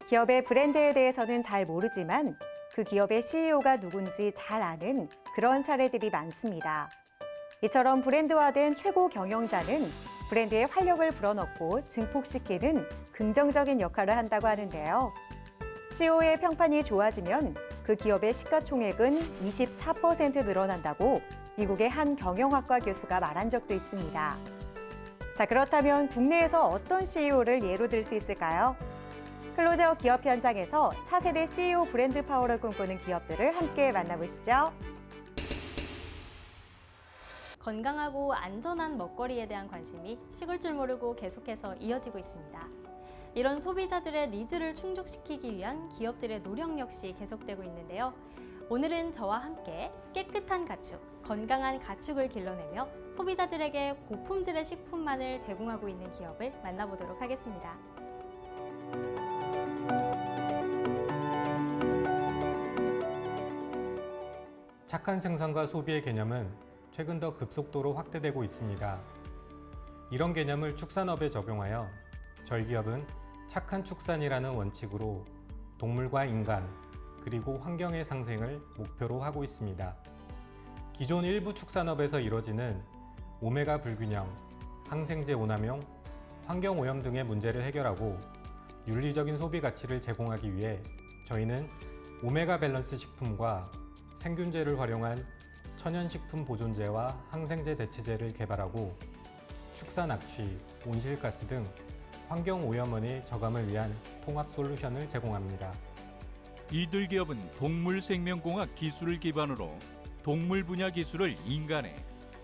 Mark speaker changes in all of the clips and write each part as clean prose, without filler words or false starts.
Speaker 1: 기업의 브랜드에 대해서는 잘 모르지만 그 기업의 CEO가 누군지 잘 아는 그런 사례들이 많습니다. 이처럼 브랜드화된 최고 경영자는 브랜드의 활력을 불어넣고 증폭시키는 긍정적인 역할을 한다고 하는데요. CEO의 평판이 좋아지면 그 기업의 시가총액은 24% 늘어난다고 미국의 한 경영학과 교수가 말한 적도 있습니다. 자, 그렇다면 국내에서 어떤 CEO를 예로 들 수 있을까요? 클로즈업 기업 현장에서 차세대 CEO 브랜드 파워를 꿈꾸는 기업들을 함께 만나보시죠.
Speaker 2: 건강하고 안전한 먹거리에 대한 관심이 식을 줄 모르고 계속해서 이어지고 있습니다. 이런 소비자들의 니즈를 충족시키기 위한 기업들의 노력 역시 계속되고 있는데요. 오늘은 저와 함께 깨끗한 가축, 건강한 가축을 길러내며 소비자들에게 고품질의 식품만을 제공하고 있는 기업을 만나보도록 하겠습니다.
Speaker 3: 착한 생산과 소비의 개념은 최근 더 급속도로 확대되고 있습니다. 이런 개념을 축산업에 적용하여 저희 기업은 착한 축산이라는 원칙으로 동물과 인간, 그리고 환경의 상생을 목표로 하고 있습니다. 기존 일부 축산업에서 이뤄지는 오메가 불균형, 항생제 오남용, 환경오염 등의 문제를 해결하고 윤리적인 소비 가치를 제공하기 위해 저희는 오메가 밸런스 식품과 생균제를 활용한 천연식품 보존제와 항생제 대체제를 개발하고 축산 악취, 온실가스 등 환경오염원의 저감을 위한 통합 솔루션을 제공합니다.
Speaker 4: 이들 기업은 동물생명공학 기술을 기반으로 동물 분야 기술을 인간에,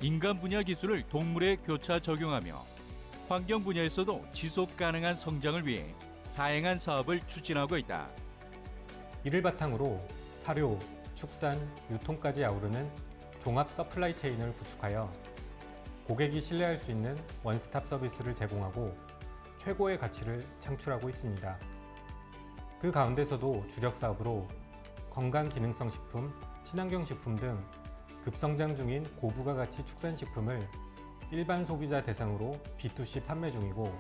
Speaker 4: 인간 분야 기술을 동물에 교차 적용하며 환경 분야에서도 지속 가능한 성장을 위해 다양한 사업을 추진하고 있다.
Speaker 3: 이를 바탕으로 사료, 축산, 유통까지 아우르는 종합 서플라이 체인을 구축하여 고객이 신뢰할 수 있는 원스톱 서비스를 제공하고 최고의 가치를 창출하고 있습니다. 그 가운데서도 주력 사업으로 건강 기능성 식품, 친환경 식품 등 급성장 중인 고부가가치 축산식품을 일반 소비자 대상으로 B2C 판매 중이고,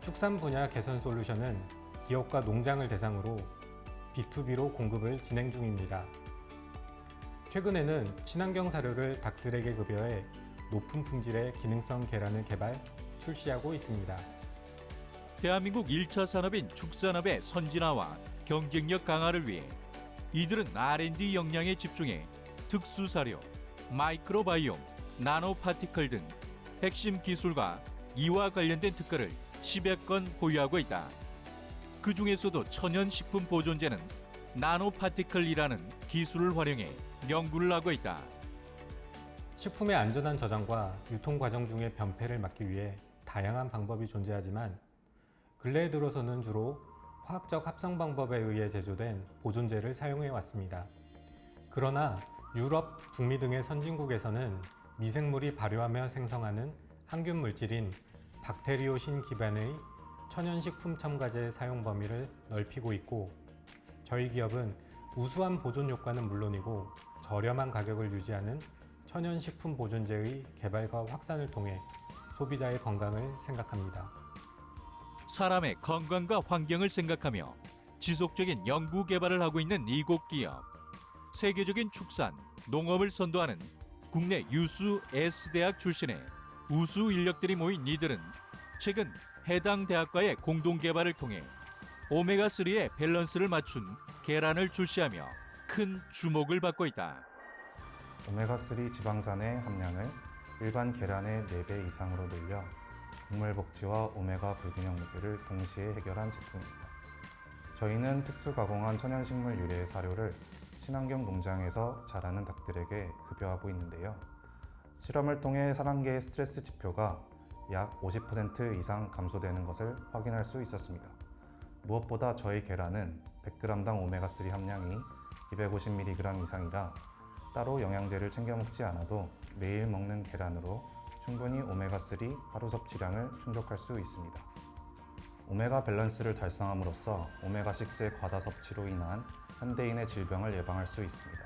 Speaker 3: 축산 분야 개선 솔루션은 기업과 농장을 대상으로 B2B로 공급을 진행 중입니다. 최근에는 친환경 사료를 닭들에게 급여해 높은 품질의 기능성 계란을 개발, 출시하고 있습니다.
Speaker 4: 대한민국 1차 산업인 축산업의 선진화와 경쟁력 강화를 위해 이들은 R&D 역량에 집중해 특수사료, 마이크로바이옴, 나노파티클 등 핵심 기술과 이와 관련된 특허를 10여 건 보유하고 있다. 그 중에서도 천연식품 보존제는 나노파티클이라는 기술을 활용해 연구를 하고 있다.
Speaker 3: 식품의 안전한 저장과 유통 과정 중의 변폐를 막기 위해 다양한 방법이 존재하지만 근래에 들어서는 주로 화학적 합성 방법에 의해 제조된 보존제를 사용해 왔습니다. 그러나 유럽, 북미 등의 선진국에서는 미생물이 발효하며 생성하는 항균 물질인 박테리오신 기반의 천연식품 첨가제 사용 범위를 넓히고 있고, 저희 기업은 우수한 보존 효과는 물론이고 저렴한 가격을 유지하는 천연식품 보존제의 개발과 확산을 통해 소비자의 건강을 생각합니다.
Speaker 4: 사람의 건강과 환경을 생각하며 지속적인 연구 개발을 하고 있는 이곳 기업. 세계적인 축산, 농업을 선도하는 국내 유수 S대학 출신의 우수 인력들이 모인 이들은 최근 해당 대학과의 공동 개발을 통해 오메가3의 밸런스를 맞춘 계란을 출시하며 큰 주목을 받고 있다.
Speaker 5: 오메가3 지방산의 함량을 일반 계란의 4배 이상으로 늘려 동물 복지와 오메가 불균형 문제를 동시에 해결한 제품입니다. 저희는 특수 가공한 천연식물 유래의 사료를 친환경 농장에서 자라는 닭들에게 급여하고 있는데요. 실험을 통해 사랑개의 스트레스 지표가 약 50% 이상 감소되는 것을 확인할 수 있었습니다. 무엇보다 저희 계란은 100g당 오메가3 함량이 250mg 이상이라 따로 영양제를 챙겨 먹지 않아도 매일 먹는 계란으로 충분히 오메가3 하루 섭취량을 충족할 수 있습니다. 오메가 밸런스를 달성함으로써 오메가6의 과다 섭취로 인한 현대인의 질병을 예방할 수 있습니다.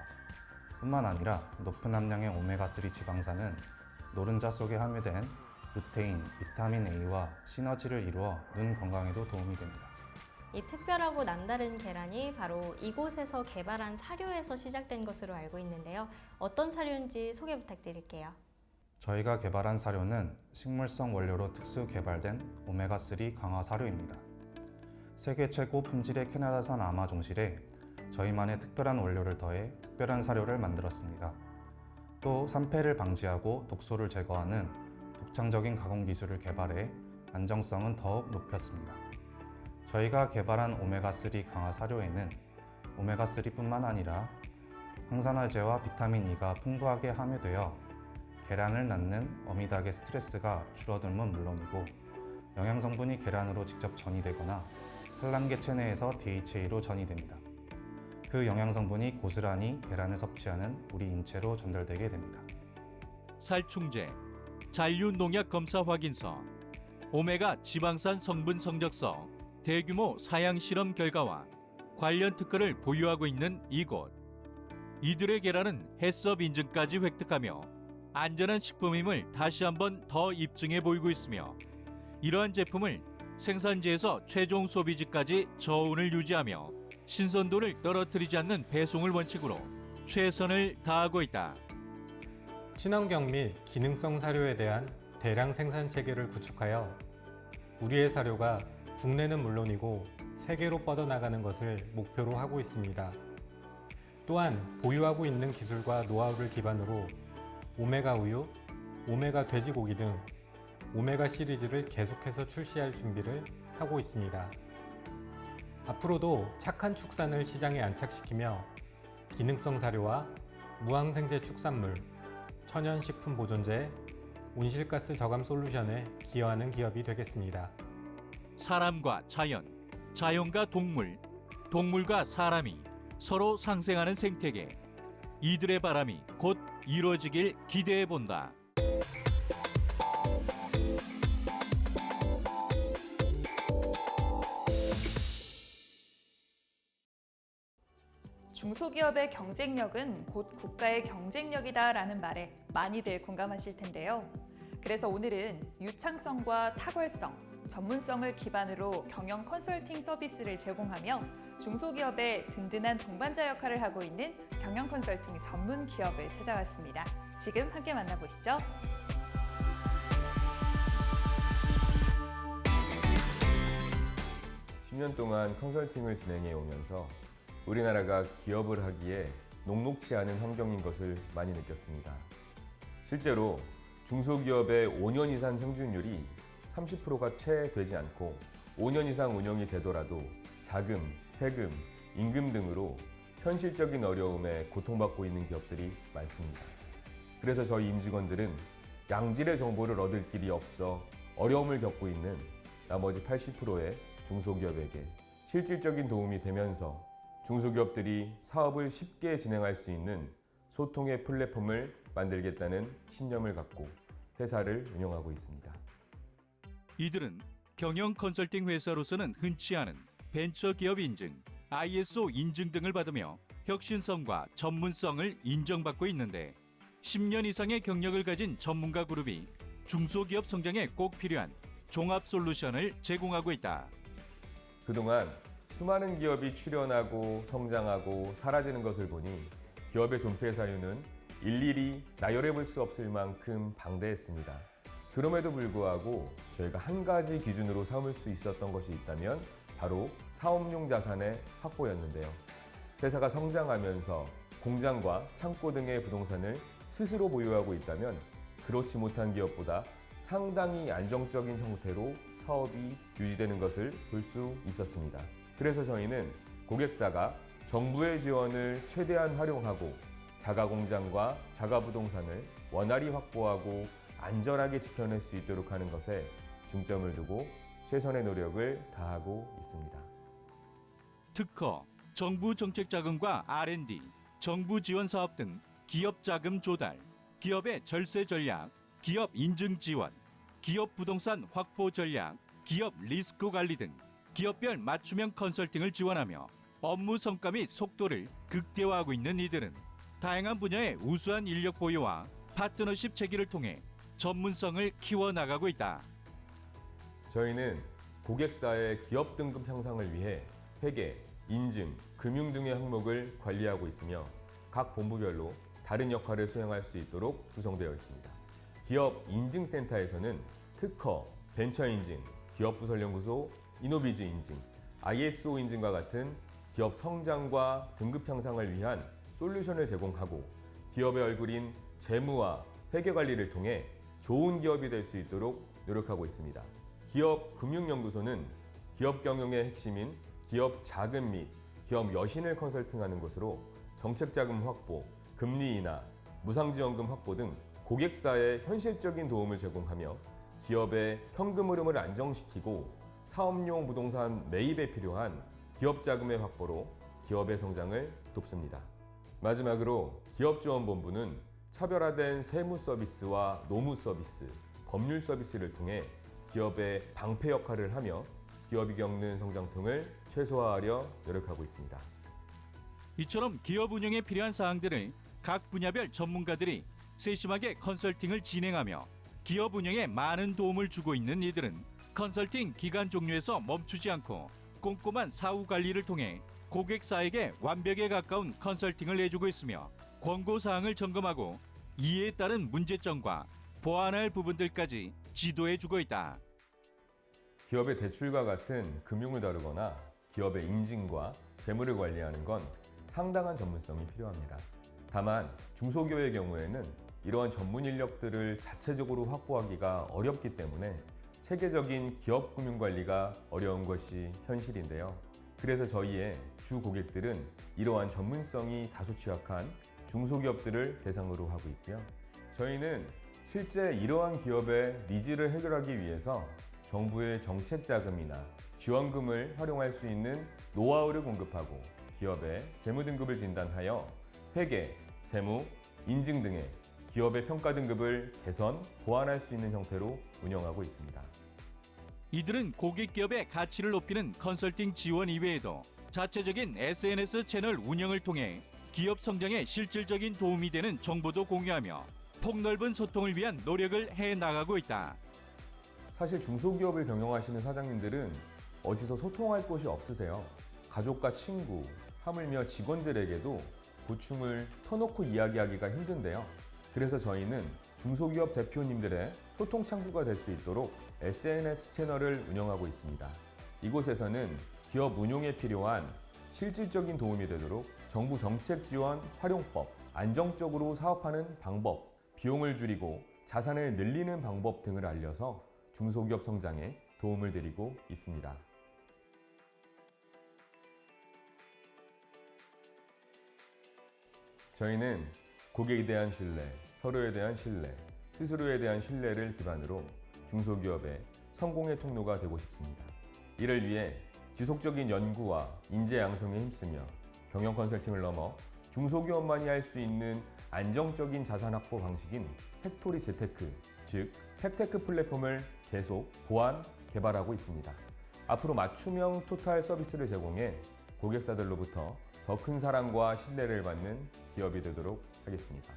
Speaker 5: 뿐만 아니라 높은 함량의 오메가3 지방산은 노른자 속에 함유된 루테인, 비타민 A와 시너지를 이루어 눈 건강에도 도움이 됩니다.
Speaker 2: 이 특별하고 남다른 계란이 바로 이곳에서 개발한 사료에서 시작된 것으로 알고 있는데요. 어떤 사료인지 소개 부탁드릴게요.
Speaker 5: 저희가 개발한 사료는 식물성 원료로 특수 개발된 오메가3 강화 사료입니다. 세계 최고 품질의 캐나다산 아마종실에 저희만의 특별한 원료를 더해 특별한 사료를 만들었습니다. 또 산패를 방지하고 독소를 제거하는 독창적인 가공 기술을 개발해 안정성은 더욱 높였습니다. 저희가 개발한 오메가3 강화 사료에는 오메가3뿐만 아니라 항산화제와 비타민 E가 풍부하게 함유되어 계란을 낳는 어미닭의 스트레스가 줄어들면 물론이고 영양 성분이 계란으로 직접 전이되거나 산란계 체내에서 DHA로 전이됩니다. 그 영양 성분이 고스란히 계란을 섭취하는 우리 인체로 전달되게 됩니다.
Speaker 4: 살충제, 잔류 농약 검사 확인서, 오메가 지방산 성분 성적서, 대규모 사양 실험 결과와 관련 특허를 보유하고 있는 이곳. 이들의 계란은 해썹 인증까지 획득하며 안전한 식품임을 다시 한번 더 입증해 보이고 있으며 이러한 제품을 생산지에서 최종 소비지까지 저온을 유지하며 신선도를 떨어뜨리지 않는 배송을 원칙으로 최선을 다하고 있다.
Speaker 3: 친환경 및 기능성 사료에 대한 대량 생산 체계를 구축하여 우리의 사료가 국내는 물론이고 세계로 뻗어나가는 것을 목표로 하고 있습니다. 또한 보유하고 있는 기술과 노하우를 기반으로 오메가 우유, 오메가 돼지고기 등 오메가 시리즈를 계속해서 출시할 준비를 하고 있습니다. 앞으로도 착한 축산을 시장에 안착시키며 기능성 사료와 무항생제 축산물, 천연식품 보존제, 온실가스 저감 솔루션에 기여하는 기업이 되겠습니다.
Speaker 4: 사람과 자연, 자연과 동물, 동물과 사람이 서로 상생하는 생태계. 이들의 바람이 곧 이루어지길 기대해 본다.
Speaker 6: 중소기업의 경쟁력은 곧 국가의 경쟁력이다라는 말에 많이들 공감하실 텐데요. 그래서 오늘은 유창성과 탁월성, 전문성을 기반으로 경영 컨설팅 서비스를 제공하며 중소기업의 든든한 동반자 역할을 하고 있는 경영 컨설팅 전문 기업을 찾아왔습니다. 지금 함께 만나보시죠.
Speaker 7: (10년) 동안 컨설팅을 진행해 오면서 우리나라가 기업을 하기에 녹록치 않은 환경인 것을 많이 느꼈습니다. 실제로 중소기업의 5년 이상 생존율이 30%가 채 되지 않고 5년 이상 운영이 되더라도 자금, 세금, 임금 등으로 현실적인 어려움에 고통받고 있는 기업들이 많습니다. 그래서 저희 임직원들은 양질의 정보를 얻을 길이 없어 어려움을 겪고 있는 나머지 80%의 중소기업에게 실질적인 도움이 되면서 중소기업들이 사업을 쉽게 진행할 수 있는 소통의 플랫폼을 만들겠다는 신념을 갖고 회사를 운영하고 있습니다.
Speaker 4: 이들은 경영 컨설팅 회사로서는 흔치 않은 벤처기업 인증, ISO 인증 등을 받으며 혁신성과 전문성을 인정받고 있는데 10년 이상의 경력을 가진 전문가 그룹이 중소기업 성장에 꼭 필요한 종합 솔루션을 제공하고 있다.
Speaker 7: 그동안 수많은 기업이 출현하고 성장하고 사라지는 것을 보니 기업의 존폐 사유는 일일이 나열해 볼 수 없을 만큼 방대했습니다. 그럼에도 불구하고 저희가 한 가지 기준으로 삼을 수 있었던 것이 있다면 바로 사업용 자산의 확보였는데요. 회사가 성장하면서 공장과 창고 등의 부동산을 스스로 보유하고 있다면 그렇지 못한 기업보다 상당히 안정적인 형태로 사업이 유지되는 것을 볼 수 있었습니다. 그래서 저희는 고객사가 정부의 지원을 최대한 활용하고 자가공장과 자가부동산을 원활히 확보하고 안전하게 지켜낼 수 있도록 하는 것에 중점을 두고 최선의 노력을 다하고 있습니다.
Speaker 4: 특허, 정부 정책 자금과 R&D, 정부 지원 사업 등 기업 자금 조달, 기업의 절세 전략, 기업 인증 지원, 기업 부동산 확보 전략, 기업 리스크 관리 등 기업별 맞춤형 컨설팅을 지원하며 업무 성과 및 속도를 극대화하고 있는 이들은 다양한 분야의 우수한 인력 보유와 파트너십 체계를 통해 전문성을 키워나가고 있다.
Speaker 7: 저희는 고객사의 기업 등급 향상을 위해 회계, 인증, 금융 등의 항목을 관리하고 있으며 각 본부별로 다른 역할을 수행할 수 있도록 구성되어 있습니다. 기업 인증센터에서는 특허, 벤처 인증, 기업부설연구소, 이노비즈 인증, ISO 인증과 같은 기업 성장과 등급 향상을 위한 솔루션을 제공하고 기업의 얼굴인 재무와 회계 관리를 통해 좋은 기업이 될 수 있도록 노력하고 있습니다. 기업 금융연구소는 기업 경영의 핵심인 기업 자금 및 기업 여신을 컨설팅하는 곳으로 정책 자금 확보, 금리 인하, 무상지원금 확보 등 고객사에 현실적인 도움을 제공하며 기업의 현금 흐름을 안정시키고 사업용 부동산 매입에 필요한 기업 자금의 확보로 기업의 성장을 돕습니다. 마지막으로 기업지원본부는 차별화된 세무 서비스와 노무 서비스, 법률 서비스를 통해 기업의 방패 역할을 하며 기업이 겪는 성장통을 최소화하려 노력하고 있습니다.
Speaker 4: 이처럼 기업 운영에 필요한 사항들을 각 분야별 전문가들이 세심하게 컨설팅을 진행하며 기업 운영에 많은 도움을 주고 있는 이들은 컨설팅 기간 종료에서 멈추지 않고 꼼꼼한 사후 관리를 통해 고객사에게 완벽에 가까운 컨설팅을 해주고 있으며 권고 사항을 점검하고 이에 따른 문제점과 보완할 부분들까지 지도해주고 있다.
Speaker 7: 기업의 대출과 같은 금융을 다루거나 기업의 인증과 재무를 관리하는 건 상당한 전문성이 필요합니다. 다만 중소기업의 경우에는 이러한 전문 인력들을 자체적으로 확보하기가 어렵기 때문에 체계적인 기업 금융 관리가 어려운 것이 현실인데요. 그래서 저희의 주 고객들은 이러한 전문성이 다소 취약한 중소기업들을 대상으로 하고 있고요. 저희는 실제 이러한 기업의 니즈를 해결하기 위해서 정부의 정책 자금이나 지원금을 활용할 수 있는 노하우를 공급하고 기업의 재무 등급을 진단하여 회계, 세무, 인증 등의 기업의 평가 등급을 개선, 보완할 수 있는 형태로 운영하고 있습니다.
Speaker 4: 이들은 고객 기업의 가치를 높이는 컨설팅 지원 이외에도 자체적인 SNS 채널 운영을 통해 기업 성장에 실질적인 도움이 되는 정보도 공유하며 폭넓은 소통을 위한 노력을 해나가고 있다.
Speaker 7: 사실 중소기업을 경영하시는 사장님들은 어디서 소통할 곳이 없으세요. 가족과 친구, 하물며 직원들에게도 고충을 터놓고 이야기하기가 힘든데요. 그래서 저희는 중소기업 대표님들의 소통 창구가 될 수 있도록 SNS 채널을 운영하고 있습니다. 이곳에서는 기업 운용에 필요한 실질적인 도움이 되도록 정부 정책 지원 활용법, 안정적으로 사업하는 방법, 비용을 줄이고 자산을 늘리는 방법 등을 알려서 중소기업 성장에 도움을 드리고 있습니다. 저희는 고객에 대한 신뢰, 서로에 대한 신뢰, 스스로에 대한 신뢰를 기반으로 중소기업의 성공의 통로가 되고 싶습니다. 이를 위해 지속적인 연구와 인재 양성에 힘쓰며 경영 컨설팅을 넘어 중소기업만이 할 수 있는 안정적인 자산 확보 방식인 팩토리 재테크, 즉 팩테크 플랫폼을 계속 보완, 개발하고 있습니다. 앞으로 맞춤형 토탈 서비스를 제공해 고객사들로부터 더 큰 사랑과 신뢰를 받는 기업이 되도록 하겠습니다.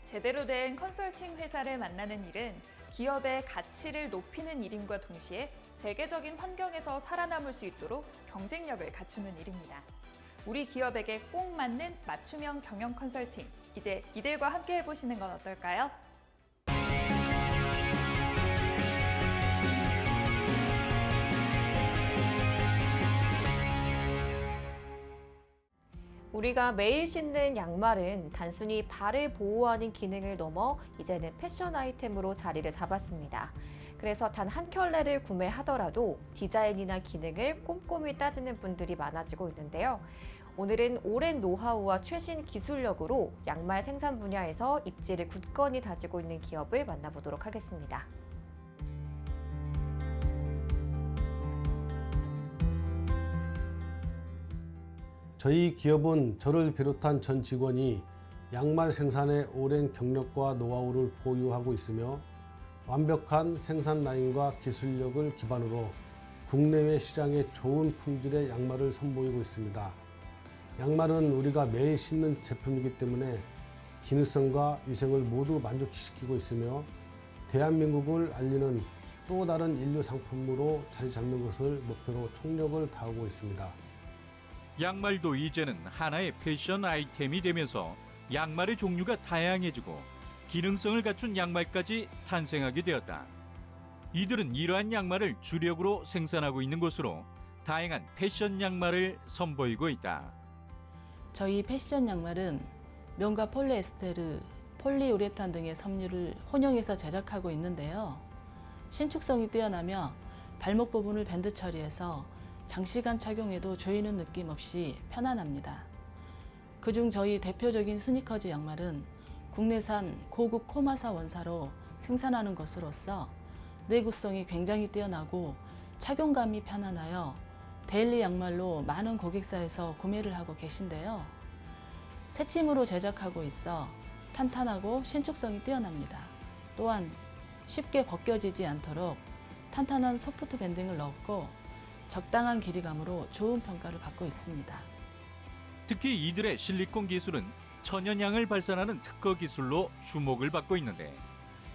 Speaker 6: 제대로 된 컨설팅 회사를 만나는 일은 기업의 가치를 높이는 일임과 동시에 세계적인 환경에서 살아남을 수 있도록 경쟁력을 갖추는 일입니다. 우리 기업에게 꼭 맞는 맞춤형 경영 컨설팅, 이제 이들과 함께 해보시는 건 어떨까요?
Speaker 8: 우리가 매일 신는 양말은 단순히 발을 보호하는 기능을 넘어 이제는 패션 아이템으로 자리를 잡았습니다. 그래서 단 한 켤레를 구매하더라도 디자인이나 기능을 꼼꼼히 따지는 분들이 많아지고 있는데요. 오늘은 오랜 노하우와 최신 기술력으로 양말 생산 분야에서 입지를 굳건히 다지고 있는 기업을 만나보도록 하겠습니다.
Speaker 9: 저희 기업은 저를 비롯한 전 직원이 양말 생산에 오랜 경력과 노하우를 보유하고 있으며 완벽한 생산 라인과 기술력을 기반으로 국내외 시장에 좋은 품질의 양말을 선보이고 있습니다. 양말은 우리가 매일 신는 제품이기 때문에 기능성과 위생을 모두 만족시키고 있으며 대한민국을 알리는 또 다른 인류 상품으로 자리 잡는 것을 목표로 총력을 다하고 있습니다.
Speaker 4: 양말도 이제는 하나의 패션 아이템이 되면서 양말의 종류가 다양해지고 기능성을 갖춘 양말까지 탄생하게 되었다. 이들은 이러한 양말을 주력으로 생산하고 있는 곳으로 다양한 패션 양말을 선보이고 있다.
Speaker 10: 저희 패션 양말은 면과 폴리에스테르, 폴리우레탄 등의 섬유를 혼용해서 제작하고 있는데요. 신축성이 뛰어나며 발목 부분을 밴드 처리해서 장시간 착용해도 조이는 느낌 없이 편안합니다. 그중 저희 대표적인 스니커즈 양말은 국내산 고급 코마사 원사로 생산하는 것으로서 내구성이 굉장히 뛰어나고 착용감이 편안하여 데일리 양말로 많은 고객사에서 구매를 하고 계신데요. 새침으로 제작하고 있어 탄탄하고 신축성이 뛰어납니다. 또한 쉽게 벗겨지지 않도록 탄탄한 소프트 밴딩을 넣었고 적당한 길이감으로 좋은 평가를 받고 있습니다.
Speaker 4: 특히 이들의 실리콘 기술은 천연향을 발산하는 특허 기술로 주목을 받고 있는데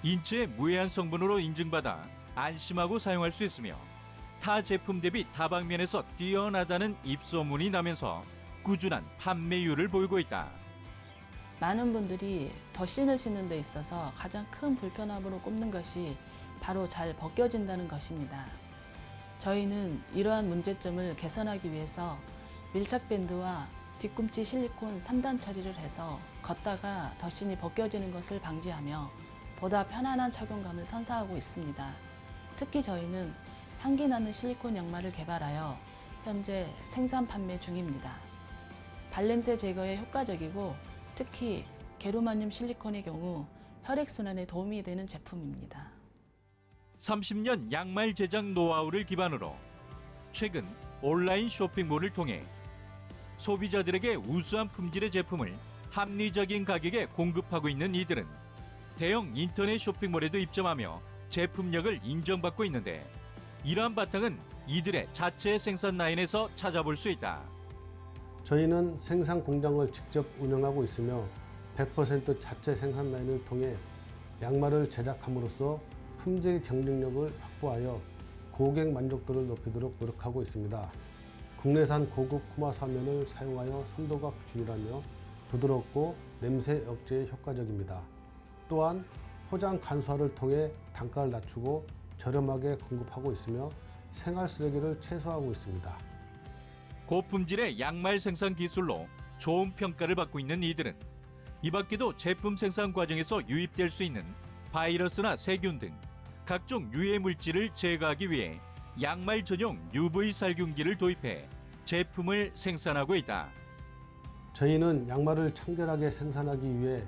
Speaker 4: 인체의 무해한 성분으로 인증받아 안심하고 사용할 수 있으며 타 제품 대비 다방면에서 뛰어나다는 입소문이 나면서 꾸준한 판매율을 보이고 있다.
Speaker 10: 많은 분들이 덧신을 신는 데 있어서 가장 큰 불편함으로 꼽는 것이 바로 잘 벗겨진다는 것입니다. 저희는 이러한 문제점을 개선하기 위해서 밀착 밴드와 뒤꿈치 실리콘 3단 처리를 해서 걷다가 덧신이 벗겨지는 것을 방지하며 보다 편안한 착용감을 선사하고 있습니다. 특히 저희는 향기 나는 실리콘 양말을 개발하여 현재 생산 판매 중입니다. 발냄새 제거에 효과적이고 특히 게르마늄 실리콘의 경우 혈액순환에 도움이 되는 제품입니다.
Speaker 4: 30년 양말 제작 노하우를 기반으로 최근 온라인 쇼핑몰을 통해 소비자들에게 우수한 품질의 제품을 합리적인 가격에 공급하고 있는 이들은 대형 인터넷 쇼핑몰에도 입점하며 제품력을 인정받고 있는데 이러한 바탕은 이들의 자체 생산 라인에서 찾아볼 수 있다.
Speaker 9: 저희는 생산 공장을 직접 운영하고 있으며 100% 자체 생산 라인을 통해 양말을 제작함으로써 품질 경쟁력을 확보하여 고객 만족도를 높이도록 노력하고 있습니다. 국내산 고급 코마사면을 사용하여 선도가 균일하며 부드럽고 냄새 억제에 효과적입니다. 또한 포장 간소화를 통해 단가를 낮추고 저렴하게 공급하고 있으며 생활 쓰레기를 최소화하고 있습니다.
Speaker 4: 고품질의 양말 생산 기술로 좋은 평가를 받고 있는 이들은 이 밖에도 제품 생산 과정에서 유입될 수 있는 바이러스나 세균 등 각종 유해 물질을 제거하기 위해 양말 전용 UV 살균기를 도입해 제품을 생산하고 있다.
Speaker 9: 저희는 양말을 청결하게 생산하기 위해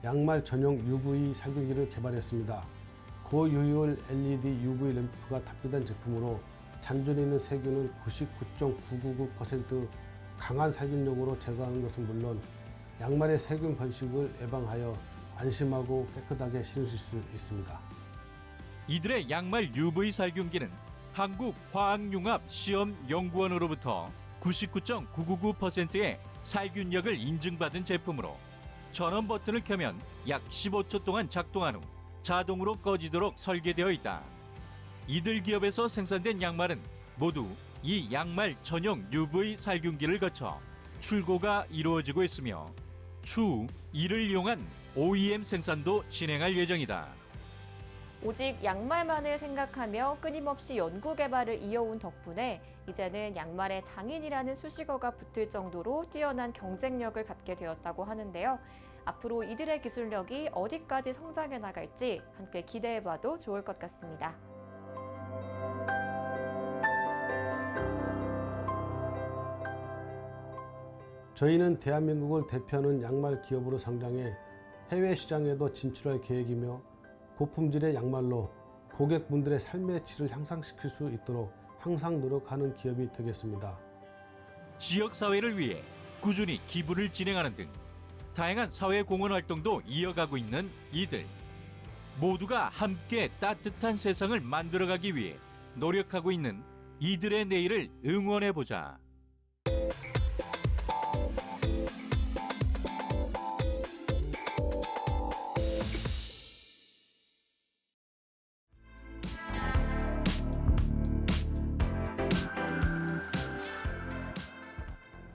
Speaker 9: 양말 전용 UV 살균기를 개발했습니다. 고효율 LED UV 램프가 탑재된 제품으로 잔존에 있는 세균을 99.999% 강한 살균력으로 제거하는 것은 물론 양말의 세균 번식을 예방하여 안심하고 깨끗하게 신으실 수 있습니다.
Speaker 4: 이들의 양말 UV 살균기는 한국화학융합시험연구원으로부터 99.999%의 살균력을 인증받은 제품으로 전원 버튼을 켜면 약 15초 동안 작동한 후 자동으로 꺼지도록 설계되어 있다. 이들 기업에서 생산된 양말은 모두 이 양말 전용 UV 살균기를 거쳐 출고가 이루어지고 있으며 추후 이를 이용한 OEM 생산도 진행할 예정이다.
Speaker 8: 오직 양말만을 생각하며 끊임없이 연구 개발을 이어온 덕분에 이제는 양말에 장인이라는 수식어가 붙을 정도로 뛰어난 경쟁력을 갖게 되었다고 하는데요. 앞으로 이들의 기술력이 어디까지 성장해 나갈지 함께 기대해봐도 좋을 것 같습니다.
Speaker 9: 저희는 대한민국을 대표하는 양말 기업으로 성장해 해외 시장에도 진출할 계획이며 고품질의 양말로 고객분들의 삶의 질을 향상시킬 수 있도록 항상 노력하는 기업이 되겠습니다.
Speaker 4: 지역사회를 위해 꾸준히 기부를 진행하는 등 다양한 사회 공헌 활동도 이어가고 있는 이들. 모두가 함께 따뜻한 세상을 만들어가기 위해 노력하고 있는 이들의 내일을 응원해보자.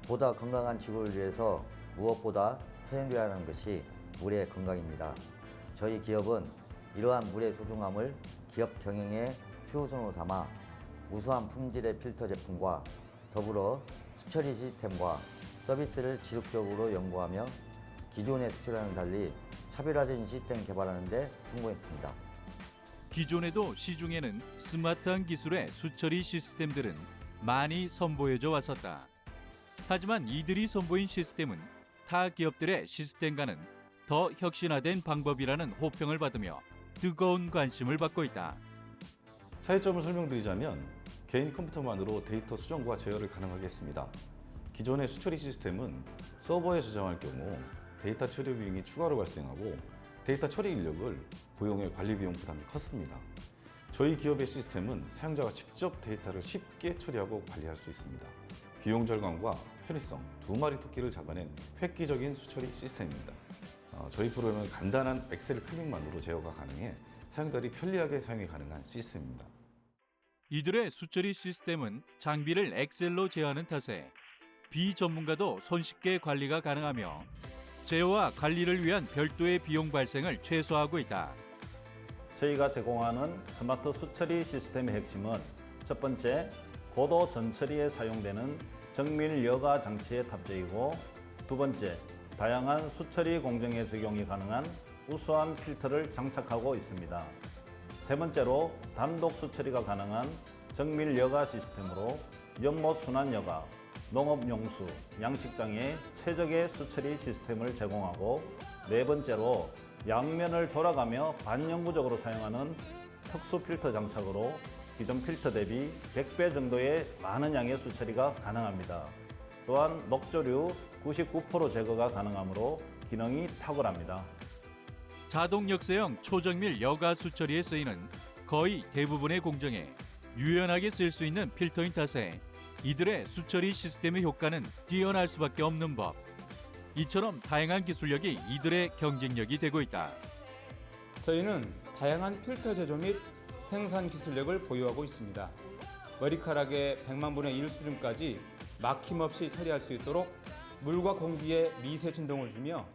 Speaker 11: 보다 건강한 지구를 위해서 무엇보다 사용되어야 하는 것이 물의 건강입니다. 저희 기업은 이러한 물의 소중함을 기업 경영의 최우선으로 삼아 우수한 품질의 필터 제품과 더불어 수처리 시스템과 서비스를 지속적으로 연구하며 기존의 수처리와는 달리 차별화된 시스템 개발하는 데 성공했습니다.
Speaker 4: 기존에도 시중에는 스마트한 기술의 수처리 시스템들은 많이 선보여져 왔었다. 하지만 이들이 선보인 시스템은 타 기업들의 시스템과는 더 혁신화된 방법이라는 호평을 받으며 뜨거운 관심을 받고 있다.
Speaker 12: 차이점을 설명드리자면 개인 컴퓨터만으로 데이터 수정과 제어를 가능하게 했습니다. 기존의 수처리 시스템은 서버에 저장할 경우 데이터 처리 비용이 추가로 발생하고 데이터 처리 인력을 고용해 관리 비용 부담이 컸습니다. 저희 기업의 시스템은 사용자가 직접 데이터를 쉽게 처리하고 관리할 수 있습니다. 비용 절감과 편의성 두 마리 토끼를 잡아낸 획기적인 수처리 시스템입니다. 저희 프로그램은 간단한 엑셀 클릭만으로 제어가 가능해 사용자들이 편리하게 사용이 가능한 시스템입니다.
Speaker 4: 이들의 수처리 시스템은 장비를 엑셀로 제어하는 탓에 비전문가도 손쉽게 관리가 가능하며 제어와 관리를 위한 별도의 비용 발생을 최소화하고 있다.
Speaker 13: 저희가 제공하는 스마트 수처리 시스템의 핵심은 첫 번째, 고도 전처리에 사용되는 정밀 여가 장치의 탑재이고 두 번째, 다양한 수처리 공정에 적용이 가능한 우수한 필터를 장착하고 있습니다. 세 번째로 단독 수처리가 가능한 정밀 여가 시스템으로 연못 순환 여가, 농업용수, 양식장에 최적의 수처리 시스템을 제공하고 네 번째로 양면을 돌아가며 반영구적으로 사용하는 특수 필터 장착으로 기존 필터 대비 100배 정도의 많은 양의 수처리가 가능합니다. 또한 녹조류 99% 제거가 가능하므로 기능이 탁월합니다.
Speaker 4: 자동 역세형 초정밀 여가 수처리에 쓰이는 거의 대부분의 공정에 유연하게 쓸 수 있는 필터인 탓에 이들의 수처리 시스템의 효과는 뛰어날 수밖에 없는 법. 이처럼 다양한 기술력이 이들의 경쟁력이 되고 있다.
Speaker 14: 저희는 다양한 필터 제조 및 생산 기술력을 보유하고 있습니다. 머리카락의 100만 분의 1 수준까지 막힘없이 처리할 수 있도록 물과 공기에 미세 진동을 주며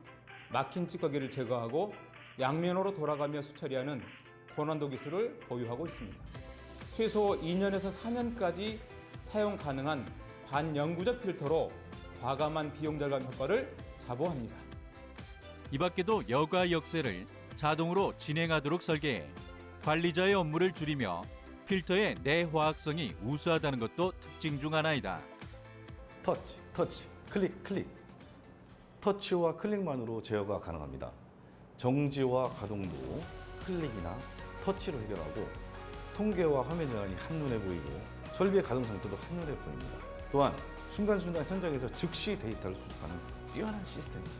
Speaker 14: 막힌 찌꺼기를 제거하고 양면으로 돌아가며 수처리하는 고난도 기술을 보유하고 있습니다. 최소 2년에서 4년까지 사용 가능한 반영구적 필터로 과감한 비용 절감 효과를 자부합니다.
Speaker 4: 이 밖에도 여가 역세를 자동으로 진행하도록 설계해 관리자의 업무를 줄이며 필터의 내화학성이 우수하다는 것도 특징 중 하나이다.
Speaker 12: 터치, 클릭. 터치와 클릭만으로 제어가 가능합니다. 정지와 가동도 클릭이나 터치로 해결하고 통계와 화면 전환이 한눈에 보이고 설비의 가동 상태도 한눈에 보입니다. 또한 순간순간 현장에서 즉시 데이터를 수집하는 뛰어난 시스템입니다.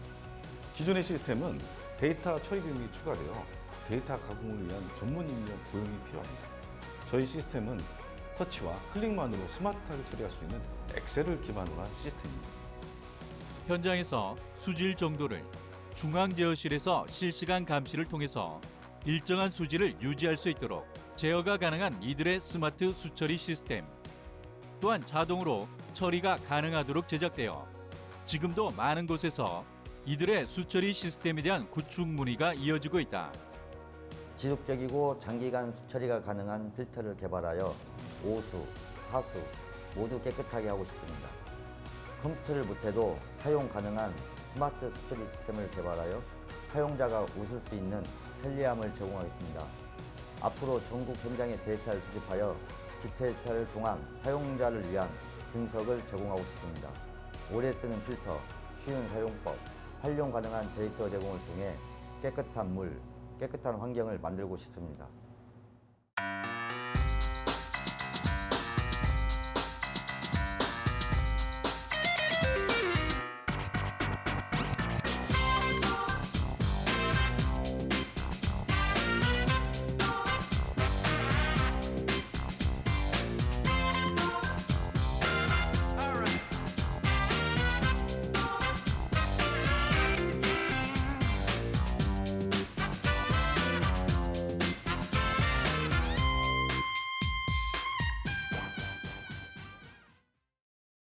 Speaker 12: 기존의 시스템은 데이터 처리 비용이 추가되어 데이터 가공을 위한 전문 인력 고용이 필요합니다. 저희 시스템은 터치와 클릭만으로 스마트하게 처리할 수 있는 엑셀을 기반으로 한 시스템입니다.
Speaker 4: 현장에서 수질 정도를 중앙 제어실에서 실시간 감시를 통해서 일정한 수질을 유지할 수 있도록 제어가 가능한 이들의 스마트 수처리 시스템. 또한 자동으로 처리가 가능하도록 제작되어 지금도 많은 곳에서 이들의 수처리 시스템에 대한 구축 문의가 이어지고 있다.
Speaker 11: 지속적이고 장기간 수처리가 가능한 필터를 개발하여 오수, 하수 모두 깨끗하게 하고 싶습니다. 컴퓨터를 못해도 사용 가능한 스마트 수처리 시스템을 개발하여 사용자가 웃을 수 있는 편리함을 제공하겠습니다. 앞으로 전국 현장의 데이터를 수집하여 빅데이터를 통한 사용자를 위한 분석을 제공하고 싶습니다. 오래 쓰는 필터, 쉬운 사용법, 활용 가능한 데이터 제공을 통해 깨끗한 물, 깨끗한 환경을 만들고 싶습니다.